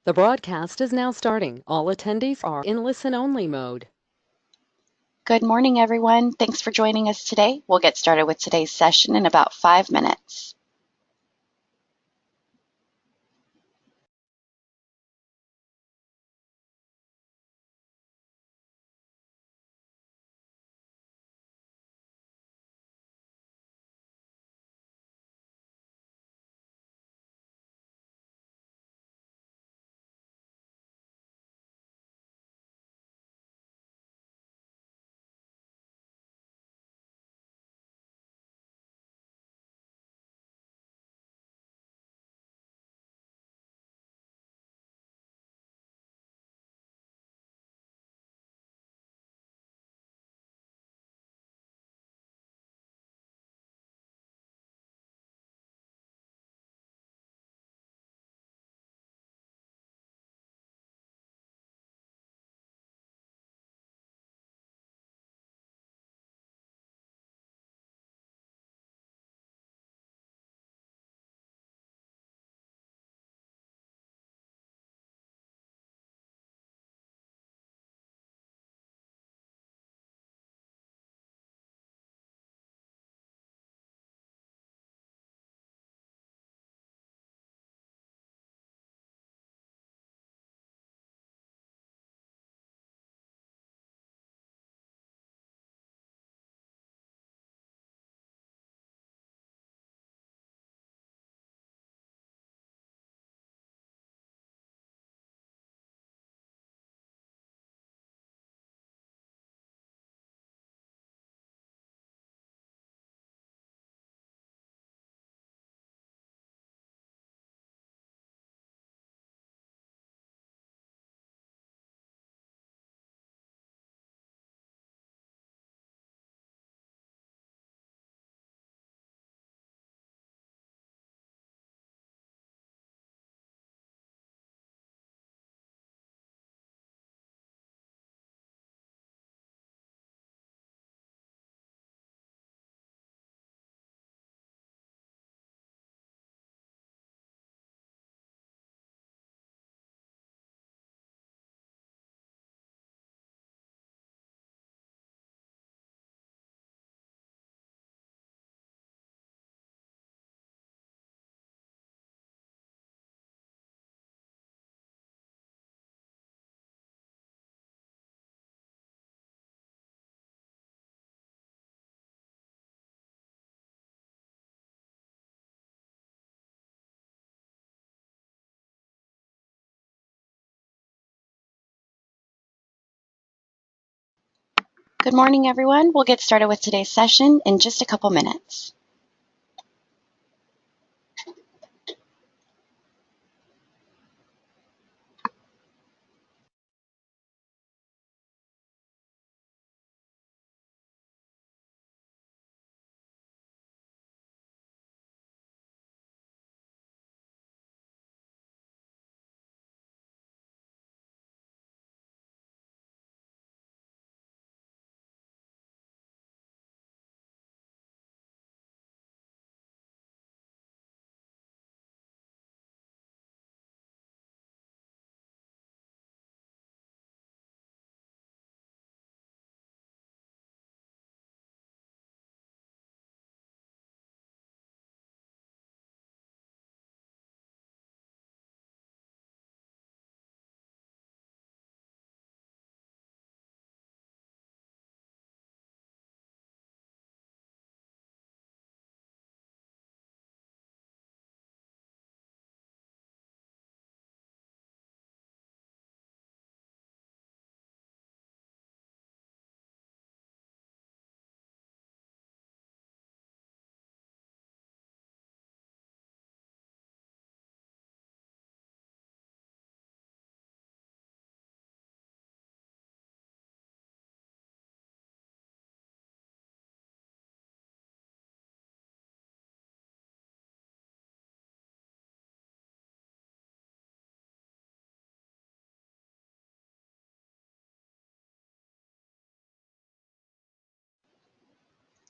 The broadcast is now starting. All attendees are in listen-only mode. Good morning, everyone. Thanks for joining us today. We'll get started with today's session in about 5 minutes. Good morning, everyone. We'll get started with today's session in just a couple minutes.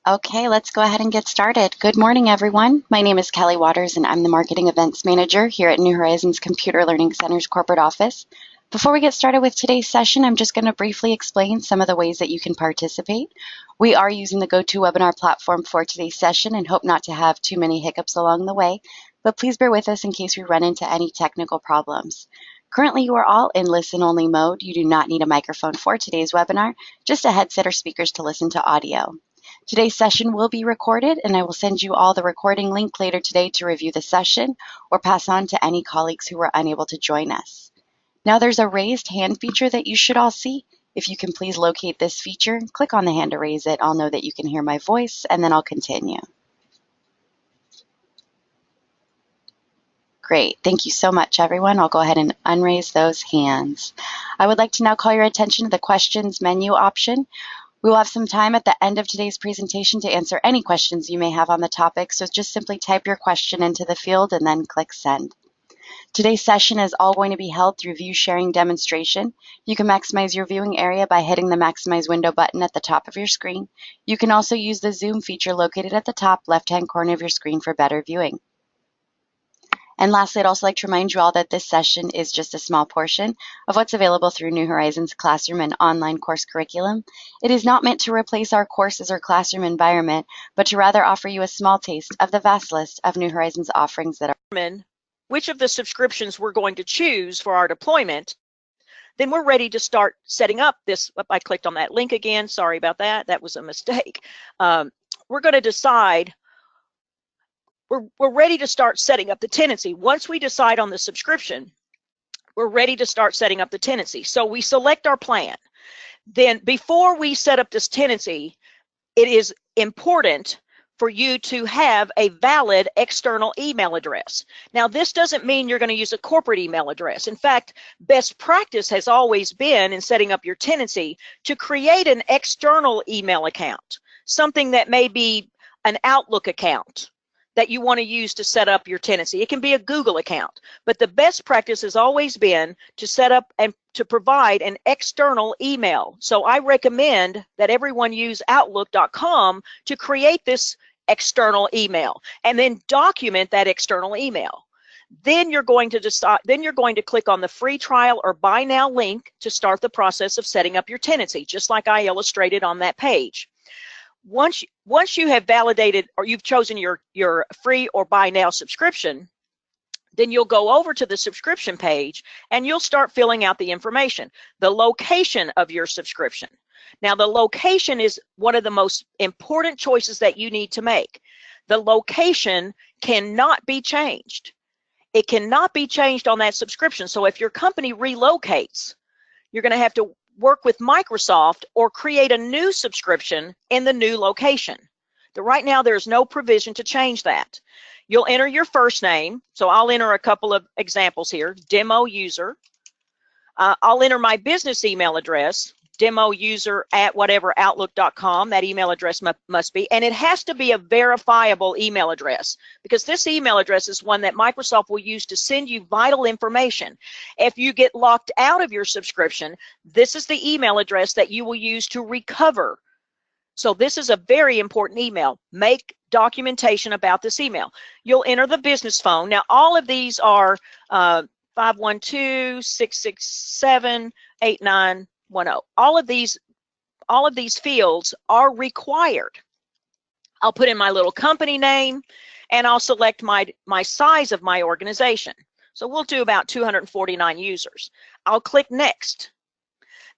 Okay, let's go ahead and get started. Good morning, everyone. My name is Kelly Waters, and I'm the Marketing Events Manager here at New Horizons Computer Learning Center's corporate office. Before we get started with today's session, I'm just going to briefly explain some of the ways that you can participate. We are using the GoToWebinar platform for today's session and hope not to have too many hiccups along the way, but please bear with us in case we run into any technical problems. Currently, you are all in listen-only mode. You do not need a microphone for today's webinar, just a headset or speakers to listen to audio. Today's session will be recorded, and I will send you all the recording link later today to review the session or pass on to any colleagues who were unable to join us. Now there's a raised hand feature that you should all see. If you can please locate this feature, click on the hand to raise it. I'll know that you can hear my voice, and then I'll continue. Great. Thank you so much, everyone. I'll go ahead and unraise those hands. I would like to now call your attention to the questions menu option. We will have some time at the end of today's presentation to answer any questions you may have on the topic, so just simply type your question into the field and then click send. Today's session is all going to be held through view sharing demonstration. You can maximize your viewing area by hitting the maximize window button at the top of your screen. You can also use the zoom feature located at the top left-hand corner of your screen for better viewing. And lastly, I'd also like to remind you all that this session is just a small portion of what's available through New Horizons Classroom and online course curriculum. It is not meant to replace our courses or classroom environment, but to rather offer you a small taste of the vast list of New Horizons offerings that are which of the subscriptions we're going to choose for our deployment. Then we're ready to start setting up this. I clicked on that link again. Sorry about that. That was a mistake. We're going to decide. We're ready to start setting up the tenancy. Once we decide on the subscription, we're ready to start setting up the tenancy. So we select our plan. Then before we set up this tenancy, it is important for you to have a valid external email address. Now, this doesn't mean you're going to use a corporate email address. In fact, best practice has always been in setting up your tenancy to create an external email account, something that may be an Outlook account that you want to use to set up your tenancy. It can be a Google account, but the best practice has always been to set up and to provide an external email. So I recommend that everyone use Outlook.com to create this external email and then document that external email. Then you're going to decide, then you're going to click on the free trial or buy now link to start the process of setting up your tenancy, just like I illustrated on that page. Once you have validated or you've chosen your free or buy now subscription, then you'll go over to the subscription page and you'll start filling out the information, the location of your subscription. Now, the location is one of the most important choices that you need to make. The location cannot be changed. It cannot be changed on that subscription. So if your company relocates, you're going to have to work with Microsoft or create a new subscription in the new location. Right now, there's no provision to change that. You'll enter your first name. So I'll enter a couple of examples here. Demo user. I'll enter my business email address, demouser@whatever.outlook.com. That email address must be, and it has to be a verifiable email address because this email address is one that Microsoft will use to send you vital information. If you get locked out of your subscription, this is the email address that you will use to recover. So this is a very important email. Make documentation about this email. You'll enter the business phone. Now, all of these are 512-667-8910. All of these fields are required. I'll put in my little company name and I'll select my size of my organization. So we'll do about 249 users. I'll click next.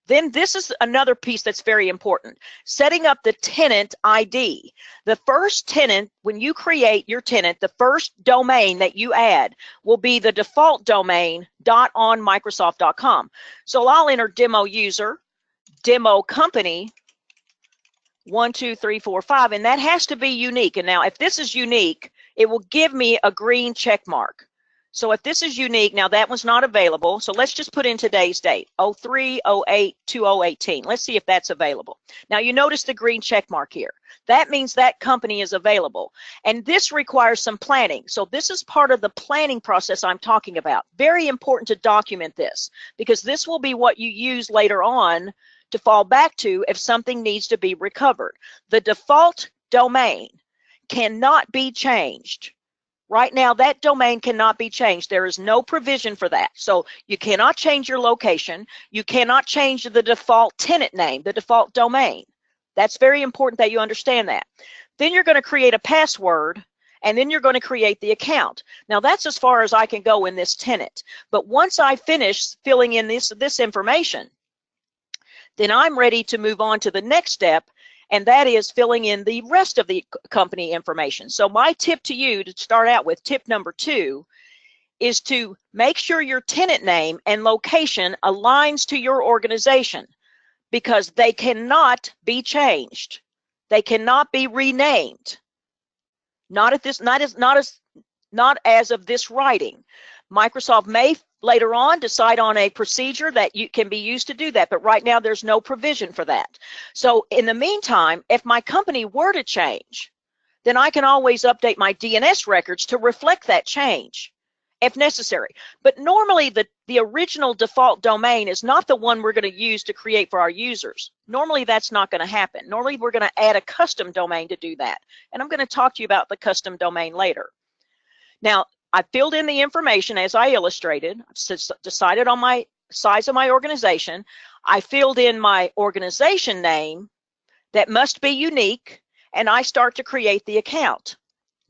Then this is another piece that's very important. Setting up the tenant ID. The first tenant, when you create your tenant, the first domain that you add will be the default domain .onmicrosoft.com. So I'll enter demo user, demo company, 1, 2, 3, 4, 5, and that has to be unique. And now if this is unique, it will give me a green check mark. So if this is unique, now that one's not available. So let's just put in today's date, 03/08/2018. Let's see if that's available. Now you notice the green check mark here. That means that company is available. And this requires some planning. So this is part of the planning process I'm talking about. Very important to document this because this will be what you use later on to fall back to if something needs to be recovered. The default domain cannot be changed. Right now, that domain cannot be changed. There is no provision for that. So you cannot change your location. You cannot change the default tenant name, the default domain. That's very important that you understand that. Then you're going to create a password, and then you're going to create the account. Now, that's as far as I can go in this tenant. But once I finish filling in this information, then I'm ready to move on to the next step, and that is filling in the rest of the company information. So my tip to you to start out with, tip number 2, is to make sure your tenant name and location aligns to your organization, because they cannot be changed. They cannot be renamed. Not as of this writing. Microsoft may later on decide on a procedure that can be used to do that, but right now there's no provision for that. So in the meantime, if my company were to change, then I can always update my DNS records to reflect that change if necessary. But normally the original default domain is not the one we're going to use to create for our users. Normally that's not going to happen. Normally we're going to add a custom domain to do that. And I'm going to talk to you about the custom domain later. Now, I filled in the information as I illustrated. I've decided on my size of my organization. I filled in my organization name that must be unique, and I start to create the account.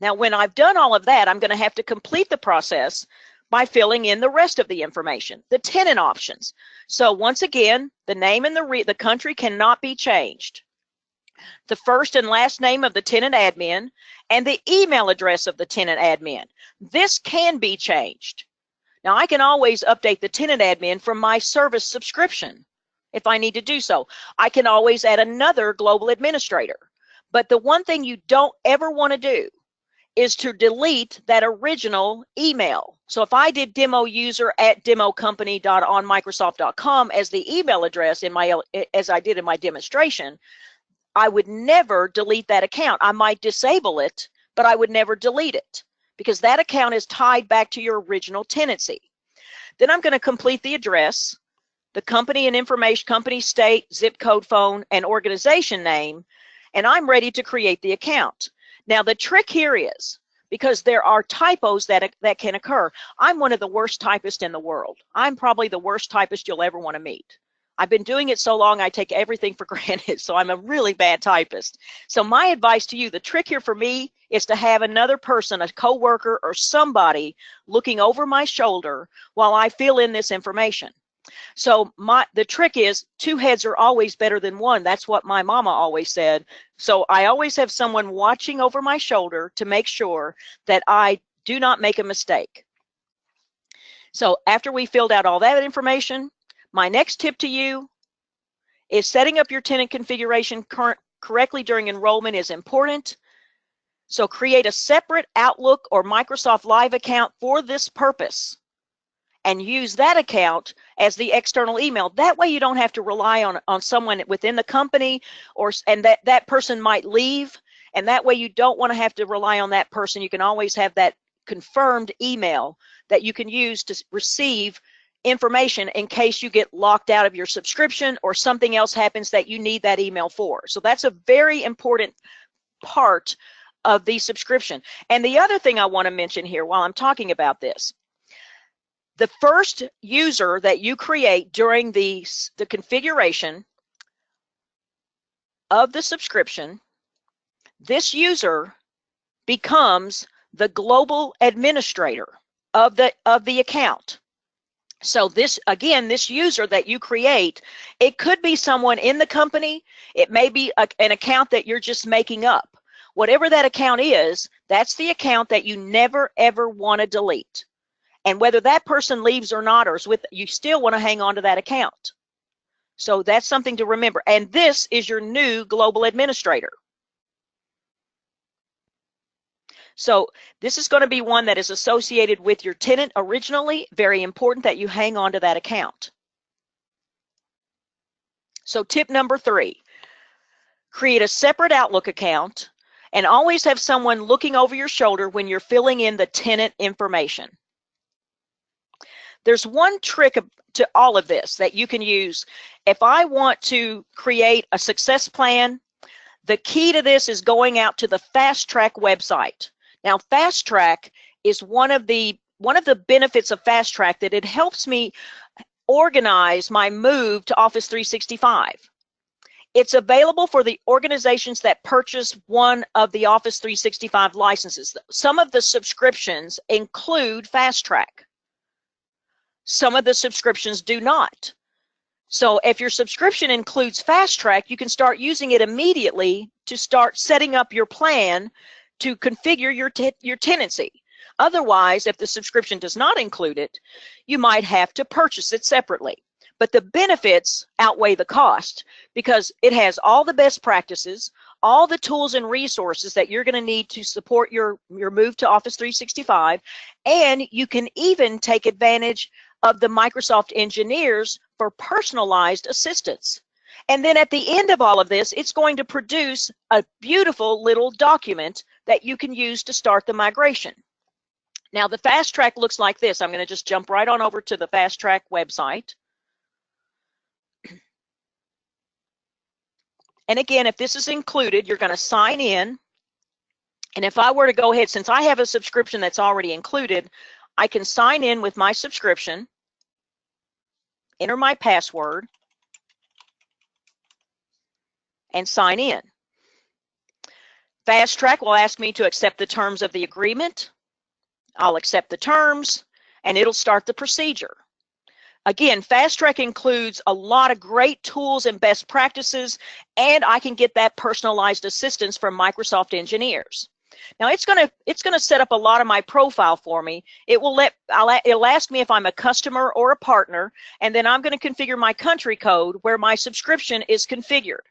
Now, when I've done all of that, I'm going to have to complete the process by filling in the rest of the information, the tenant options. So once again, the name and the country cannot be changed. The first and last name of the tenant admin and the email address of the tenant admin. This can be changed. Now, I can always update the tenant admin from my service subscription if I need to do so. I can always add another global administrator. But the one thing you don't ever want to do is to delete that original email. So if I did demoUser@democompany.onmicrosoft.com as the email address as I did in my demonstration, I would never delete that account. I might disable it, but I would never delete it because that account is tied back to your original tenancy. Then I'm going to complete the address, the company and information, company, state, zip code, phone, and organization name, and I'm ready to create the account. Now, the trick here is, because there are typos that can occur. I'm one of the worst typists in the world. I'm probably the worst typist you'll ever want to meet. I've been doing it so long, I take everything for granted, so I'm a really bad typist. So my advice to you, the trick here for me is to have another person, a coworker or somebody looking over my shoulder while I fill in this information. So the trick is 2 heads are always better than 1. That's what my mama always said. So I always have someone watching over my shoulder to make sure that I do not make a mistake. So after we filled out all that information, my next tip to you is setting up your tenant configuration correctly during enrollment is important. So create a separate Outlook or Microsoft Live account for this purpose and use that account as the external email. That way you don't have to rely on someone within the company and that person might leave, and that way you don't want to have to rely on that person. You can always have that confirmed email that you can use to receive information in case you get locked out of your subscription or something else happens that you need that email for. So that's a very important part of the subscription. And the other thing I want to mention here while I'm talking about this, the first user that you create during the configuration of the subscription, this user becomes the global administrator of the account. So this user that you create, it could be someone in the company. It may be an account that you're just making up. Whatever that account is, that's the account that you never, ever want to delete. And whether that person leaves or not, or is with, you still want to hang on to that account. So that's something to remember. And this is your new global administrator. So this is going to be one that is associated with your tenant originally. Very important that you hang on to that account. So tip number 3, create a separate Outlook account and always have someone looking over your shoulder when you're filling in the tenant information. There's one trick to all of this that you can use. If I want to create a success plan The key to this is going out to the Fast Track website. Now, Fast Track is one of the benefits of Fast Track, that it helps me organize my move to Office 365. It's available for the organizations that purchase one of the Office 365 licenses. Some of the subscriptions include Fast Track. Some of the subscriptions do not. So if your subscription includes Fast Track, you can start using it immediately to start setting up your plan to configure your tenancy. Otherwise, if the subscription does not include it, you might have to purchase it separately. But the benefits outweigh the cost, because it has all the best practices, all the tools and resources that you're going to need to support your move to Office 365, and you can even take advantage of the Microsoft engineers for personalized assistance. And then at the end of all of this, it's going to produce a beautiful little document that you can use to start the migration. Now, the Fast Track looks like this. I'm going to just jump right on over to the Fast Track website. And again, if this is included, you're going to sign in. And if I were to go ahead, since I have a subscription that's already included, I can sign in with my subscription, enter my password, and sign in. Fast Track will ask me to accept the terms of the agreement. I'll accept the terms, and it'll start the procedure. Again, Fast Track includes a lot of great tools and best practices, and I can get that personalized assistance from Microsoft engineers. Now it's gonna set up a lot of my profile for me. It'll ask me if I'm a customer or a partner, and then I'm going to configure my country code where my subscription is configured.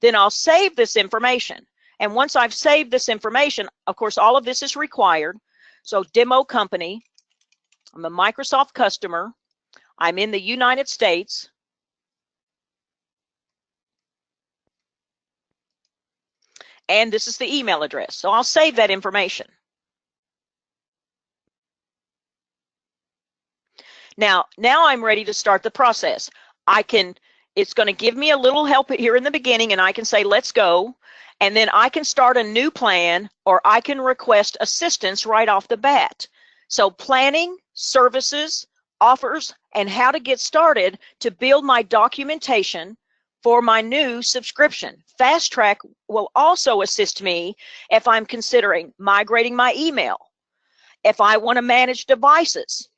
Then I'll save this information. And once I've saved this information, of course, all of this is required. So demo company, I'm a Microsoft customer, I'm in the United States, and this is the email address. So I'll save that information. Now I'm ready to start the process. It's going to give me a little help here in the beginning, and I can say, let's go. And then I can start a new plan, or I can request assistance right off the bat. So planning, services, offers, and how to get started to build my documentation for my new subscription. Fast Track will also assist me if I'm considering migrating my email, if I want to manage devices,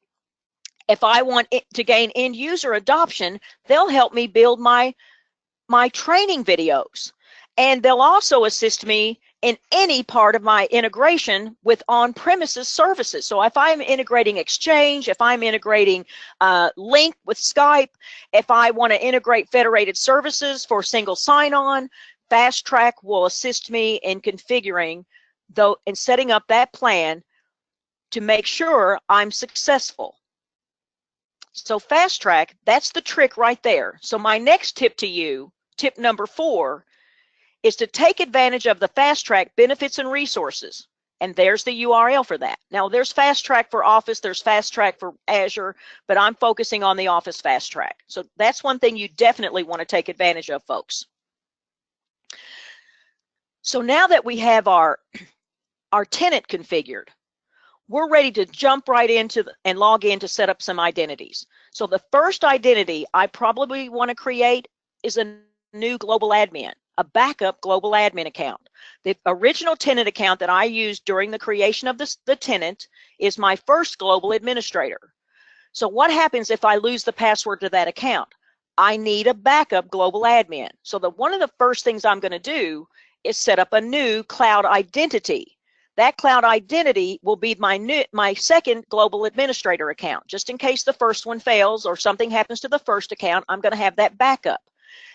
if I want to gain end user adoption. They'll help me build my training videos. And they'll also assist me in any part of my integration with on-premises services. So if I'm integrating Exchange, if I'm integrating Lync with Skype, if I want to integrate federated services for single sign-on, Fast Track will assist me in configuring and setting up that plan to make sure I'm successful. So Fast Track, that's the trick right there. So my next tip to you, tip number 4, is to take advantage of the Fast Track benefits and resources. And there's the URL for that. Now, there's Fast Track for Office, there's Fast Track for Azure, but I'm focusing on the Office Fast Track. So that's one thing you definitely want to take advantage of, folks. So now that we have our tenant configured, we're ready to jump right into and log in to set up some identities. So the first identity I probably want to create is a new global admin, a backup global admin account. The original tenant account that I used during the creation of the tenant is my first global administrator. So what happens if I lose the password to that account? I need a backup global admin. So one of the first things I'm going to do is set up a new cloud identity. That cloud identity will be my second global administrator account. Just in case the first one fails or something happens to the first account, I'm going to have that backup.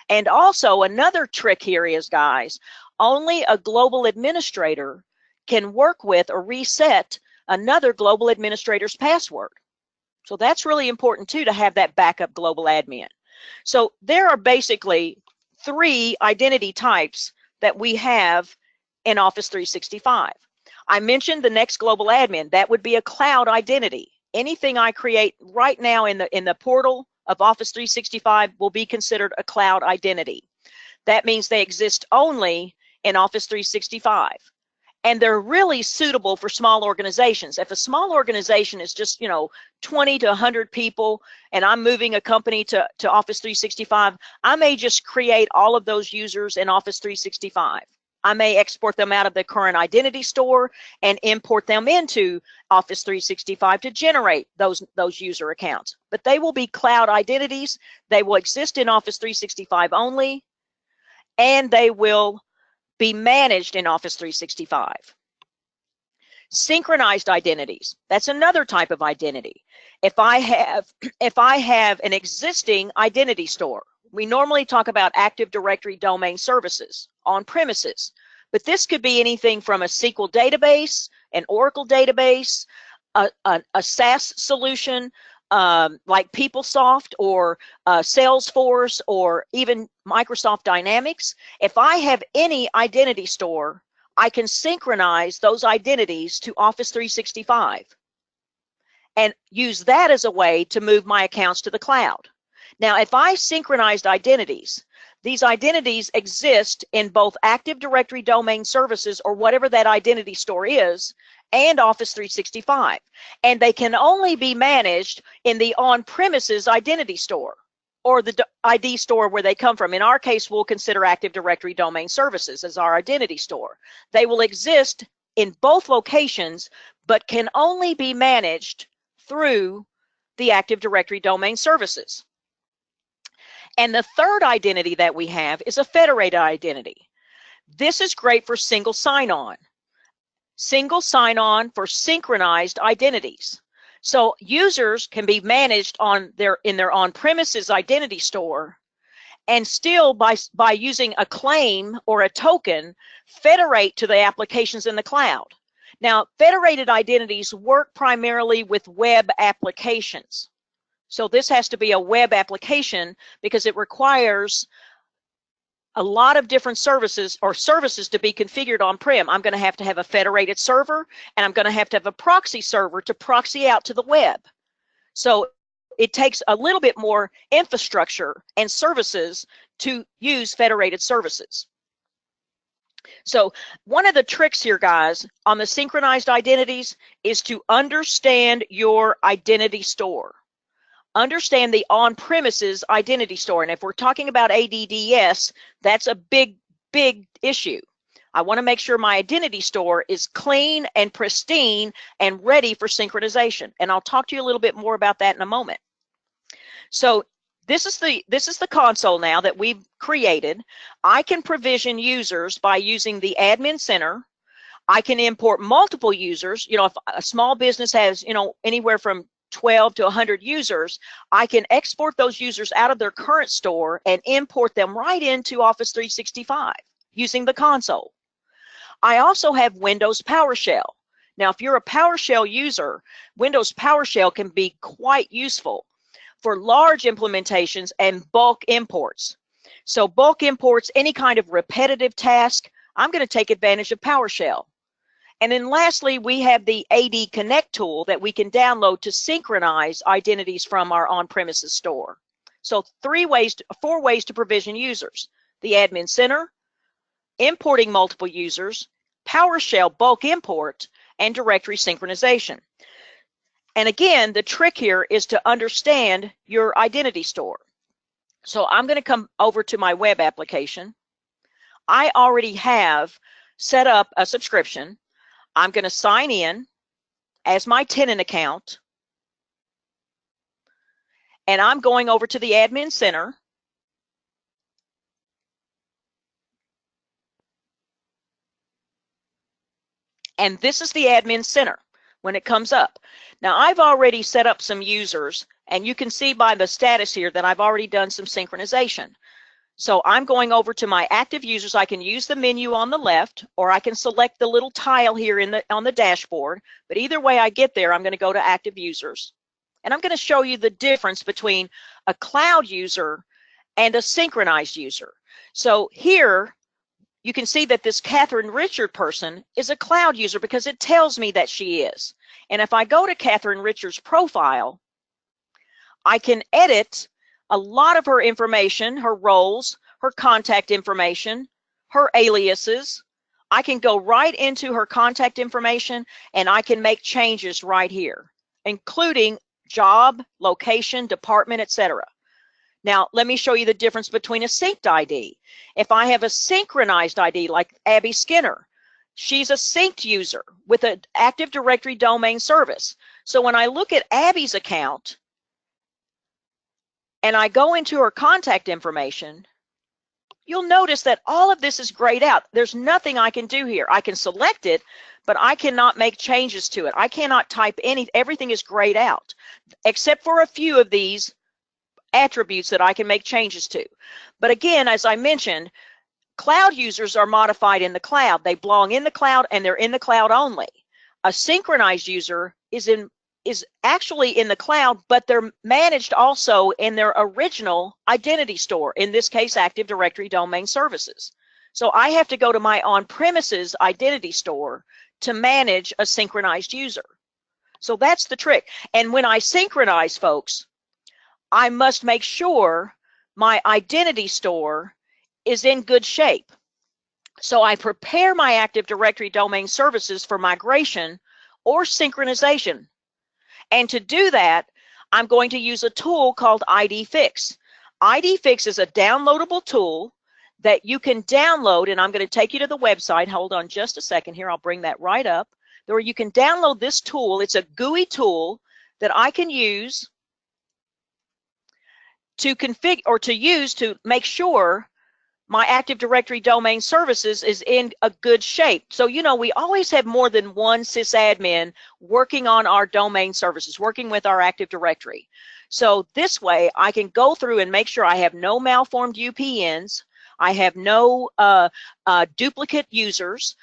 And also another trick here is, guys, only a global administrator can work with or reset another global administrator's password. So that's really important too, to have that backup global admin. So there are basically 3 identity types that we have in Office 365. I mentioned the next global admin. That would be a cloud identity. Anything I create right now in the portal of Office 365 will be considered a cloud identity. That means they exist only in Office 365. And they're really suitable for small organizations. If a small organization is just, 20 to 100 people, and I'm moving a company to Office 365, I may just create all of those users in Office 365. I may export them out of the current identity store and import them into Office 365 to generate those user accounts. But they will be cloud identities. They will exist in Office 365 only, and they will be managed in Office 365. Synchronized identities, that's another type of identity. If I have an existing identity store, we normally talk about Active Directory domain services on premises, but this could be anything from a SQL database, an Oracle database, a SaaS solution like PeopleSoft or Salesforce or even Microsoft Dynamics. If I have any identity store, I can synchronize those identities to Office 365 and use that as a way to move my accounts to the cloud. Now, if I synchronized identities, these identities exist in both Active Directory domain services or whatever that identity store is, and Office 365. And they can only be managed in the on-premises identity store or the ID store where they come from. In our case, we'll consider Active Directory domain services as our identity store. They will exist in both locations, but can only be managed through the Active Directory domain services. And the third identity that we have is a federated identity. This is great for single sign-on. Single sign-on for synchronized identities. So users can be managed in their on-premises identity store and still by using a claim or a token federate to the applications in the cloud. Now, federated identities work primarily with web applications. So this has to be a web application because it requires a lot of different services to be configured on-prem. I'm going to have a federated server, and I'm going to have a proxy server to proxy out to the web. So it takes a little bit more infrastructure and services to use federated services. So one of the tricks here, guys, on the synchronized identities is to understand your identity store. Understand the on-premises identity store. And if we're talking about ADDS, that's a big, big issue. I want to make sure my identity store is clean and pristine and ready for synchronization. And I'll talk to you a little bit more about that in a moment. So this is the console now that we've created. I can provision users by using the admin center. I can import multiple users. If a small business has, anywhere from 12 to 100 users, I can export those users out of their current store and import them right into Office 365 using the console. I also have Windows PowerShell. Now, if you're a PowerShell user, Windows PowerShell can be quite useful for large implementations and bulk imports. So bulk imports, any kind of repetitive task, I'm going to take advantage of PowerShell. And then lastly, we have the AD Connect tool that we can download to synchronize identities from our on-premises store. So 4 ways to provision users: the admin center, importing multiple users, PowerShell bulk import, and directory synchronization. And again, the trick here is to understand your identity store. So I'm going to come over to my web application. I already have set up a subscription. I'm going to sign in as my tenant account, and I'm going over to the admin center. And this is the admin center when it comes up. Now, I've already set up some users, and you can see by the status here that I've already done some synchronization. So I'm going over to my active users. I can use the menu on the left, or I can select the little tile here on the dashboard. But either way I get there, I'm going to go to active users. And I'm going to show you the difference between a cloud user and a synchronized user. So here you can see that this Catherine Richard person is a cloud user because it tells me that she is. And if I go to Catherine Richard's profile, I can edit a lot of her information, her roles, her contact information, her aliases. I can go right into her contact information and I can make changes right here, including job, location, department, etc. Now, let me show you the difference between a synced ID. If I have a synchronized ID like Abby Skinner, she's a synced user with an Active Directory domain service. So when I look at Abby's account and I go into her contact information, you'll notice that all of this is grayed out. There's nothing I can do here. I can select it, but I cannot make changes to it. I cannot type everything is grayed out, except for a few of these attributes that I can make changes to. But again, as I mentioned, cloud users are modified in the cloud. They belong in the cloud and they're in the cloud only. A synchronized user is actually in the cloud, but they're managed also in their original identity store, in this case, Active Directory Domain Services. So I have to go to my on-premises identity store to manage a synchronized user. So that's the trick. And when I synchronize, folks, I must make sure my identity store is in good shape. So I prepare my Active Directory Domain Services for migration or synchronization. And to do that, I'm going to use a tool called IDFix. IDFix is a downloadable tool that you can download, and I'm going to take you to the website. Hold on just a second here. I'll bring that right up. Where you can download this tool. It's a GUI tool that I can use to configure or to use to make sure my Active Directory Domain Services is in a good shape. So, you know, we always have more than one sysadmin working on our domain services, working with our Active Directory. So this way I can go through and make sure I have no malformed UPNs, I have no duplicate users,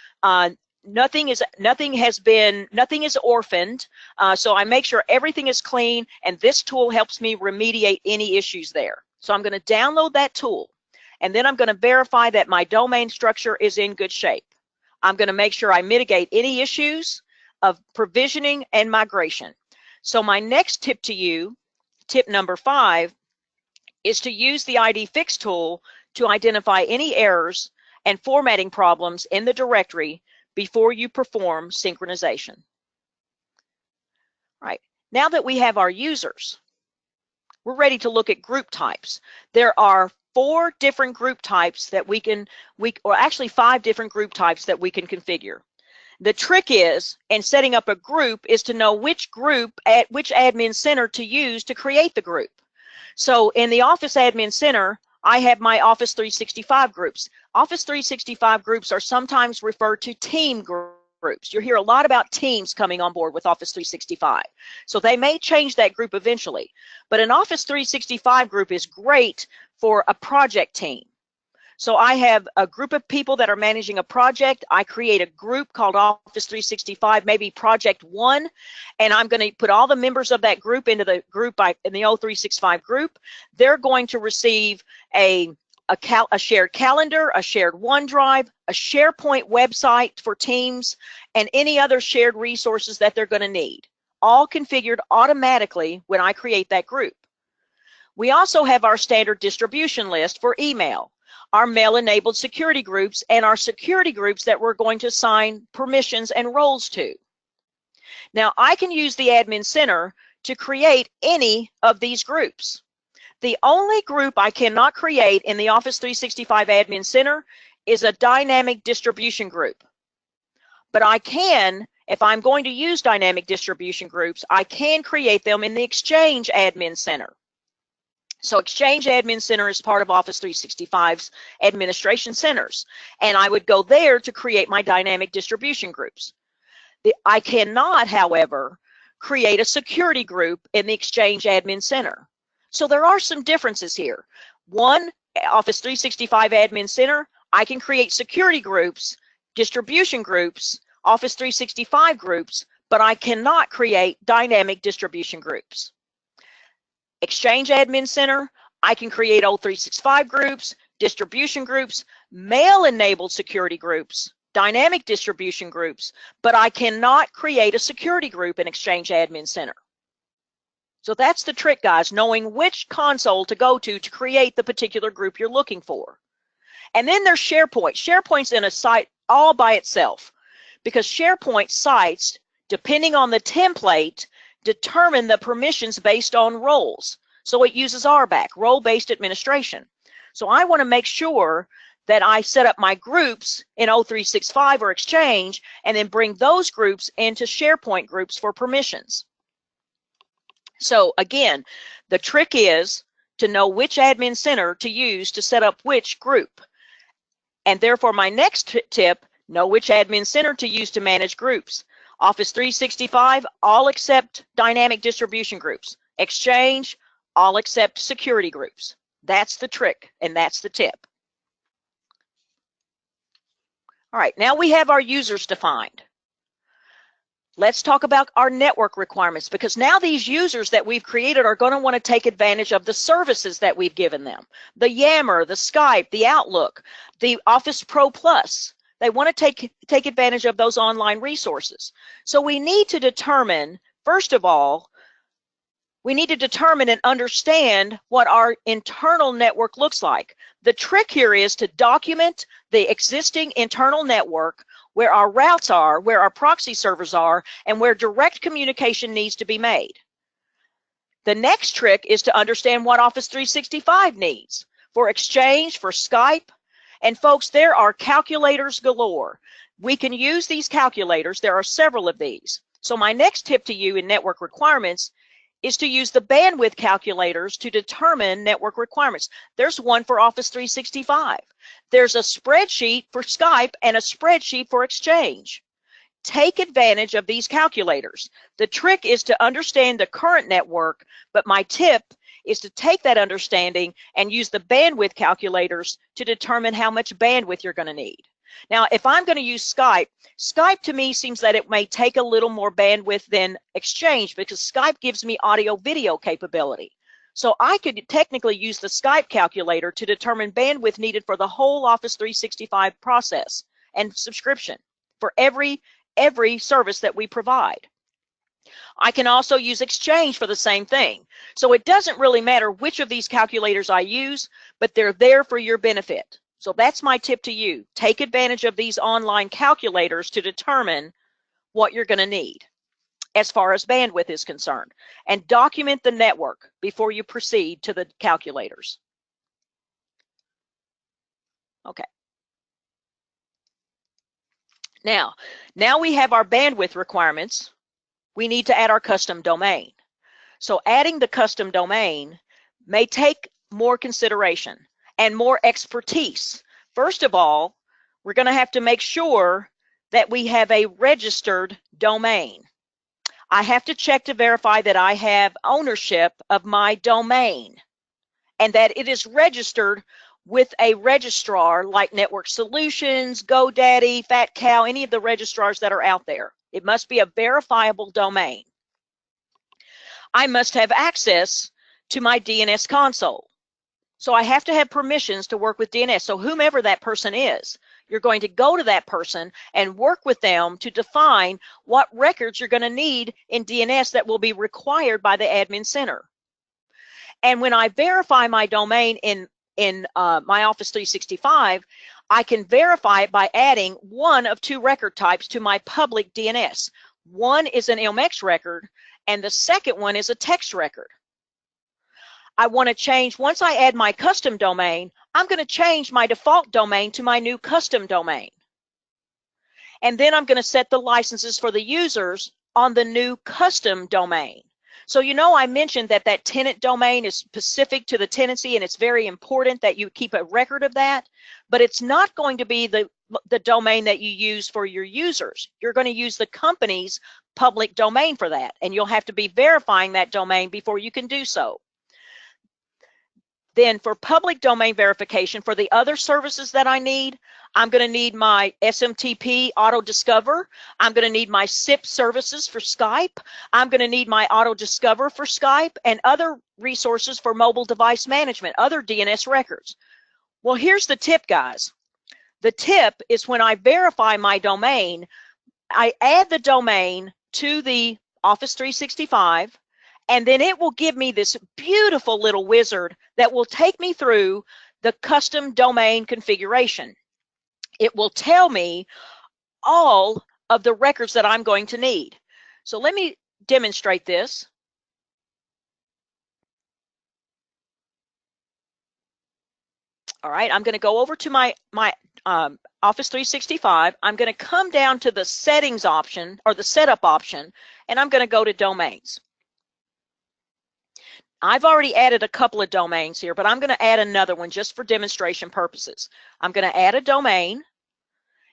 nothing is orphaned, so I make sure everything is clean, and this tool helps me remediate any issues there. So I'm going to download that tool, and then I'm going to verify that my domain structure is in good shape. I'm going to make sure I mitigate any issues of provisioning and migration. So my next tip to you, tip number 5, is to use the IDFix tool to identify any errors and formatting problems in the directory before you perform synchronization. All right, now that we have our users, we're ready to look at group types. There are 4 different group types that or actually 5 different group types that we can configure. The trick is, in setting up a group, is to know which group at which admin center to use to create the group. So in the Office Admin Center, I have my Office 365 groups. Office 365 groups are sometimes referred to team groups. You'll hear a lot about teams coming on board with Office 365. So they may change that group eventually. But an Office 365 group is great for a project team. So I have a group of people that are managing a project. I create a group called Office 365, maybe Project 1, and I'm going to put all the members of that group into the group in the O365 group. They're going to receive a shared calendar, a shared OneDrive, a SharePoint website for Teams, and any other shared resources that they're going to need, all configured automatically when I create that group. We also have our standard distribution list for email, our mail-enabled security groups, and our security groups that we're going to assign permissions and roles to. Now, I can use the Admin Center to create any of these groups. The only group I cannot create in the Office 365 Admin Center is a dynamic distribution group. But I can, if I'm going to use dynamic distribution groups, I can create them in the Exchange Admin Center. So Exchange Admin Center is part of Office 365's administration centers, and I would go there to create my dynamic distribution groups. I cannot, however, create a security group in the Exchange Admin Center. So there are some differences here. One, Office 365 Admin Center, I can create security groups, distribution groups, Office 365 groups, but I cannot create dynamic distribution groups. Exchange Admin Center, I can create O365 groups, distribution groups, mail-enabled security groups, dynamic distribution groups, but I cannot create a security group in Exchange Admin Center. So that's the trick, guys, knowing which console to go to create the particular group you're looking for. And then there's SharePoint. SharePoint's in a site all by itself because SharePoint sites, depending on the template, determine the permissions based on roles. So it uses RBAC, role-based administration. So I want to make sure that I set up my groups in O365 or Exchange and then bring those groups into SharePoint groups for permissions. So again, the trick is to know which admin center to use to set up which group. And therefore, my next tip, know which admin center to use to manage groups. Office 365, all except dynamic distribution groups. Exchange, all except security groups. That's the trick, and that's the tip. All right, now we have our users defined. Let's talk about our network requirements, because now these users that we've created are going to want to take advantage of the services that we've given them. The Yammer, the Skype, the Outlook, the Office Pro Plus. They want to take advantage of those online resources. So we need to determine, first of all, we need to determine and understand what our internal network looks like. The trick here is to document the existing internal network, where our routes are, where our proxy servers are, and where direct communication needs to be made. The next trick is to understand what Office 365 needs for Exchange, for Skype. And folks, there are calculators galore. We can use these calculators. There are several of these. So my next tip to you in network requirements is to use the bandwidth calculators to determine network requirements. There's one for Office 365. There's a spreadsheet for Skype and a spreadsheet for Exchange. Take advantage of these calculators. The trick is to understand the current network, but my tip is to take that understanding and use the bandwidth calculators to determine how much bandwidth you're going to need. Now, if I'm going to use Skype, Skype to me seems that it may take a little more bandwidth than Exchange, because Skype gives me audio-video capability. So I could technically use the Skype calculator to determine bandwidth needed for the whole Office 365 process and subscription for every service that we provide. I can also use Exchange for the same thing. So it doesn't really matter which of these calculators I use, but they're there for your benefit. So that's my tip to you. Take advantage of these online calculators to determine what you're going to need as far as bandwidth is concerned, and document the network before you proceed to the calculators. Okay. Now we have our bandwidth requirements. We need to add our custom domain. So adding the custom domain may take more consideration and more expertise. First of all, we're going to have to make sure that we have a registered domain. I have to check to verify that I have ownership of my domain and that it is registered with a registrar like Network Solutions, GoDaddy, FatCow, any of the registrars that are out there. It must be a verifiable domain. I must have access to my DNS console. So I have to have permissions to work with DNS. So whomever that person is, you're going to go to that person and work with them to define what records you're going to need in DNS that will be required by the admin center. And when I verify my domain in my Office 365, I can verify it by adding one of two record types to my public DNS. One is an MX record, and the second one is a text record. I want to change, once I add my custom domain, I'm going to change my default domain to my new custom domain. And then I'm going to set the licenses for the users on the new custom domain. So you know, I mentioned that that tenant domain is specific to the tenancy, and it's very important that you keep a record of that, but it's not going to be the domain that you use for your users. You're going to use the company's public domain for that, and you'll have to be verifying that domain before you can do so. Then for public domain verification for the other services that I need, I'm going to need my SMTP Auto Discover. I'm going to need my SIP services for Skype. I'm going to need my Auto Discover for Skype and other resources for mobile device management, other DNS records. Well, here's the tip, guys. The tip is when I verify my domain, I add the domain to the Office 365, and then it will give me this beautiful little wizard that will take me through the custom domain configuration. It will tell me all of the records that I'm going to need. So let me demonstrate this. All right, I'm going to go over to my Office 365. I'm going to come down to the settings option or the setup option, and I'm going to go to domains. I've already added a couple of domains here, but I'm going to add another one just for demonstration purposes. I'm going to add a domain,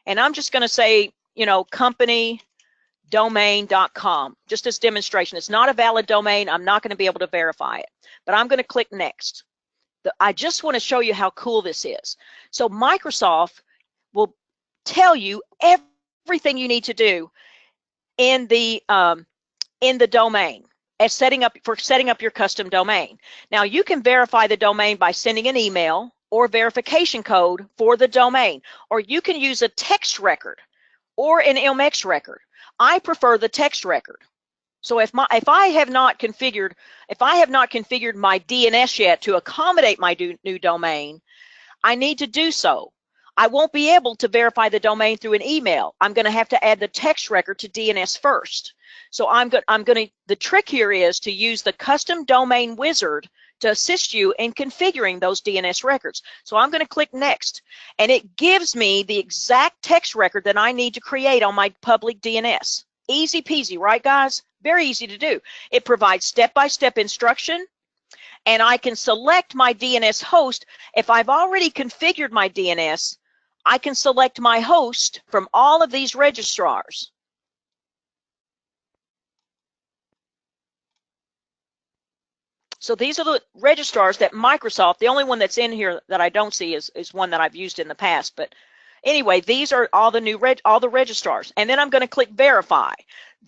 and I'm just going to say, you know, companydomain.com, just as demonstration. It's not a valid domain. I'm not going to be able to verify it, but I'm going to click next. I just want to show you how cool this is. So Microsoft will tell you everything you need to do in the domain as setting up your custom domain. Now you can verify the domain by sending an email or verification code for the domain, or you can use a text record or an MX record. I prefer the text record. So if I have not configured my DNS yet to accommodate my new domain, I need to do so. I won't be able to verify the domain through an email. I'm going to have to add the text record to DNS first. So the trick here is to use the custom domain wizard to assist you in configuring those DNS records. So I'm going to click next, and it gives me the exact text record that I need to create on my public DNS. Easy peasy, right guys? Very easy to do. It provides step-by-step instruction, and I can select my DNS host. If I've already configured my DNS, I can select my host from all of these registrars. So these are the registrars that Microsoft, the only one that's in here that I don't see is one that I've used in the past, but anyway, these are all the registrars. And then I'm going to click verify.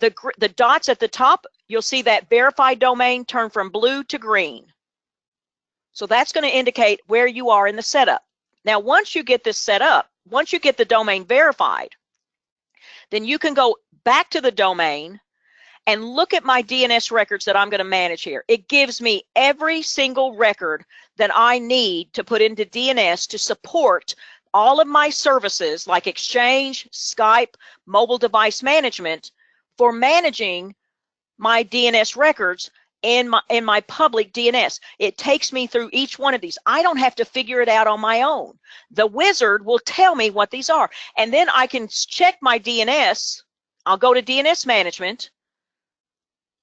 The dots at the top, you'll see that verify domain turn from blue to green. So that's going to indicate where you are in the setup. Now, once you get this set up, once you get the domain verified, then you can go back to the domain and look at my DNS records that I'm going to manage here. It gives me every single record that I need to put into DNS to support all of my services like Exchange, Skype, mobile device management for managing my DNS records in my public DNS. It takes me through each one of these. I don't have to figure it out on my own. The wizard will tell me what these are, and then I can check my DNS. I'll go to DNS management.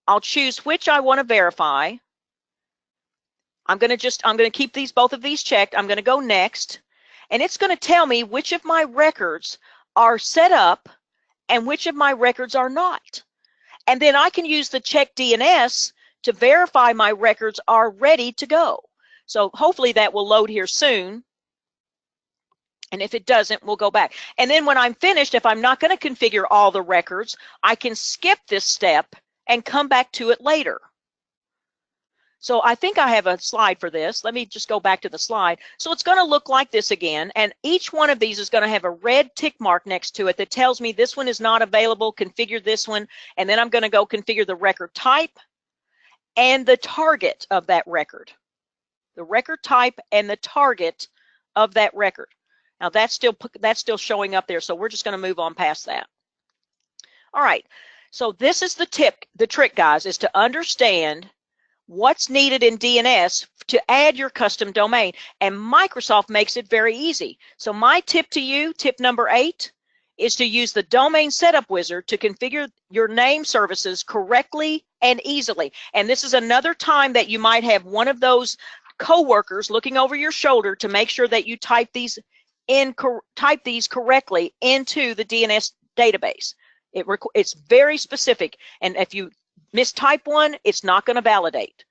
I'll choose which I want to verify. I'm going to keep both of these checked. I'm going to go next, and it's going to tell me which of my records are set up and which of my records are not. And then I can use the check DNS to verify my records are ready to go. So hopefully that will load here soon. And if it doesn't, we'll go back. And then when I'm finished, if I'm not going to configure all the records, I can skip this step and come back to it later. So I think I have a slide for this. Let me just go back to the slide. So it's going to look like this again, and each one of these is going to have a red tick mark next to it that tells me this one is not available, configure this one, and then I'm going to go configure the record type and the target of that record. The record type and the target of that record. Now that's still showing up there, so we're just going to move on past that. All right, so this is the trick, guys, is to understand what's needed in DNS to add your custom domain, and Microsoft makes it very easy. So my tip to you, tip number 8, is to use the domain setup wizard to configure your name services correctly and easily. And this is another time that you might have one of those coworkers looking over your shoulder to make sure that you type these correctly into the DNS database. It's very specific, and if you mistype one, it's not going to validate.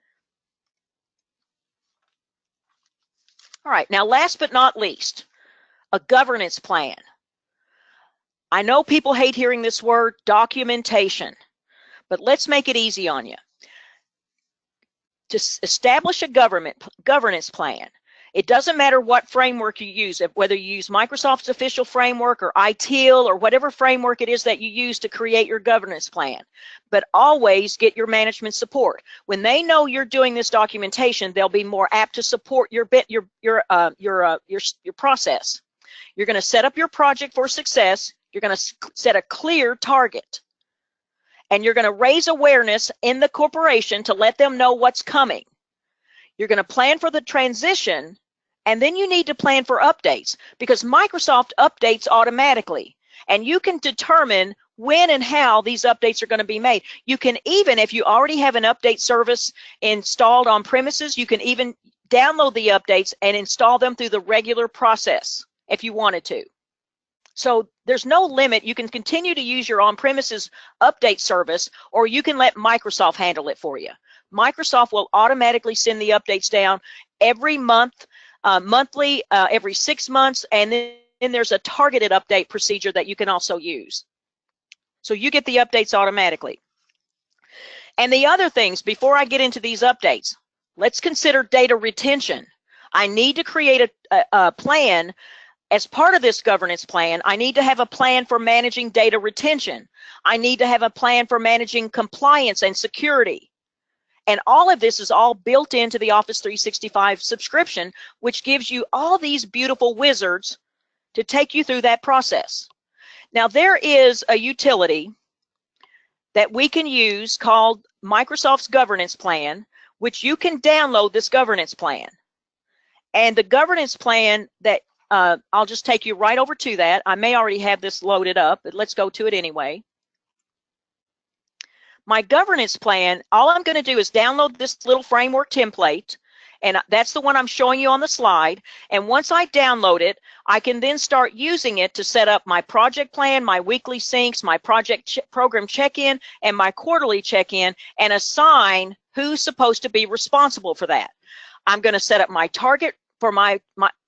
All right, now last but not least, a governance plan. I know people hate hearing this word, documentation, but let's make it easy on you. To establish a governance plan, It doesn't matter what framework you use, whether you use Microsoft's official framework or ITIL or whatever framework it is that you use to create your governance plan. But always get your management support. When they know you're doing this documentation, they'll be more apt to support your process. You're going to set up your project for success. You're going to set a clear target. And you're going to raise awareness in the corporation to let them know what's coming. You're going to plan for the transition, and then you need to plan for updates, because Microsoft updates automatically, and you can determine when and how these updates are going to be made. You can even, if you already have an update service installed on premises, you can even download the updates and install them through the regular process if you wanted to. So there's no limit. You can continue to use your on-premises update service, or you can let Microsoft handle it for you. Microsoft will automatically send the updates down every month, monthly, every 6 months, and then there's a targeted update procedure that you can also use. So you get the updates automatically. And the other things, before I get into these updates, let's consider data retention. I need to create a plan. As part of this governance plan, I need to have a plan for managing data retention. I need to have a plan for managing compliance and security. And all of this is all built into the Office 365 subscription, which gives you all these beautiful wizards to take you through that process. Now, there is a utility that we can use called Microsoft's Governance Plan, which you can download this governance plan. And the governance plan that I'll just take you right over to that. I may already have this loaded up, but let's go to it anyway. My governance plan, all I'm going to do is download this little framework template, and that's the one I'm showing you on the slide. And once I download it, I can then start using it to set up my project plan, my weekly syncs, my project program check-in, and my quarterly check-in, and assign who's supposed to be responsible for that. I'm going to set up my target for my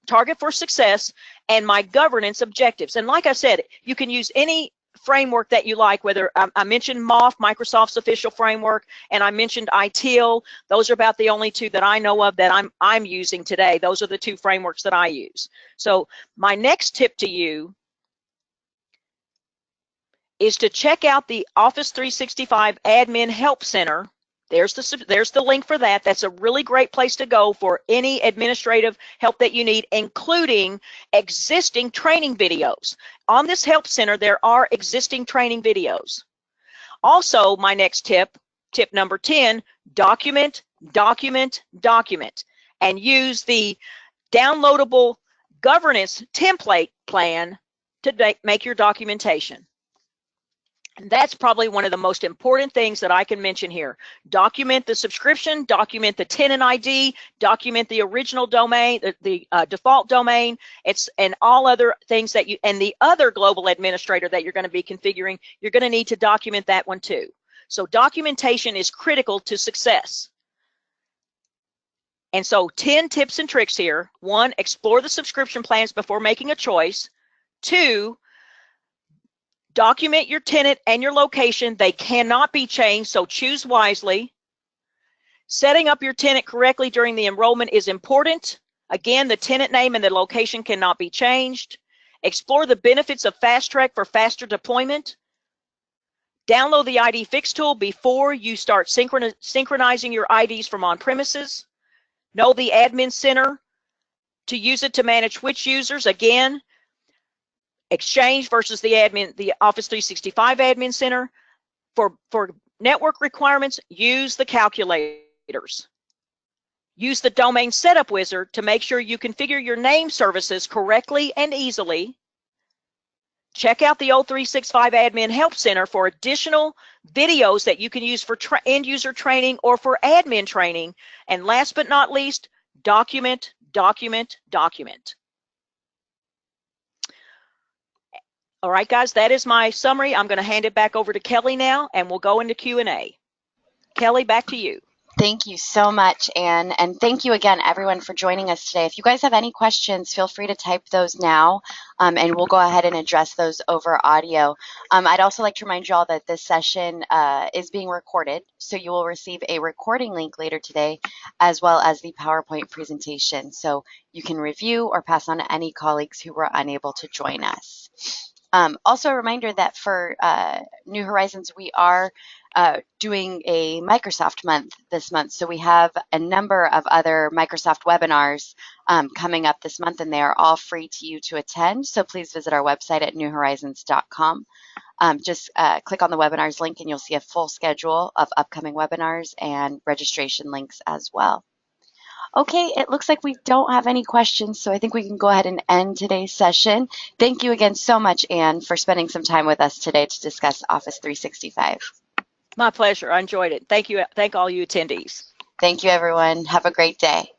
target for success and my governance objectives. And like I said, you can use any framework that you like, whether I mentioned MOF, Microsoft's official framework, and I mentioned ITIL. Those are about the only two that I know of that I'm using today. Those are the two frameworks that I use. So my next tip to you is to check out the Office 365 Admin Help Center. There's the link for that. That's a really great place to go for any administrative help that you need, including existing training videos. On this help center, there are existing training videos. Also, my next tip number 10, document, document, document, and use the downloadable governance template plan to make your documentation. And that's probably one of the most important things that I can mention here. Document the subscription, document the tenant ID, document the original domain, the default domain, and all other things that you, and the other global administrator that you're going to be configuring, you're going to need to document that one too. So documentation is critical to success. And so 10 tips and tricks here. 1, explore the subscription plans before making a choice. 2, document your tenant and your location. They cannot be changed, so choose wisely. Setting up your tenant correctly during the enrollment is important. Again, the tenant name and the location cannot be changed. Explore the benefits of Fast Track for faster deployment. Download the ID Fix tool before you start synchronizing your IDs from on-premises. Know the Admin Center to use it to manage which users. Again, Exchange versus the Office 365 Admin Center. For network requirements, use the calculators. Use the domain setup wizard to make sure you configure your name services correctly and easily. Check out the O365 Admin Help Center for additional videos that you can use for end user training or for admin training. And last but not least, document, document, document. All right, guys, that is my summary. I'm going to hand it back over to Kelly now, and we'll go into Q&A. Kelly, back to you. Thank you so much, Anne. And thank you again, everyone, for joining us today. If you guys have any questions, feel free to type those now, and we'll go ahead and address those over audio. I'd also like to remind you all that this session is being recorded, so you will receive a recording link later today, as well as the PowerPoint presentation, so you can review or pass on to any colleagues who were unable to join us. Also, a reminder that for New Horizons, we are doing a Microsoft month this month. So we have a number of other Microsoft webinars coming up this month, and they are all free to you to attend. So please visit our website at newhorizons.com. Just click on the webinars link and you'll see a full schedule of upcoming webinars and registration links as well. Okay, it looks like we don't have any questions, so I think we can go ahead and end today's session. Thank you again so much, Anne, for spending some time with us today to discuss Office 365. My pleasure. I enjoyed it. Thank you. Thank all you attendees. Thank you, everyone. Have a great day.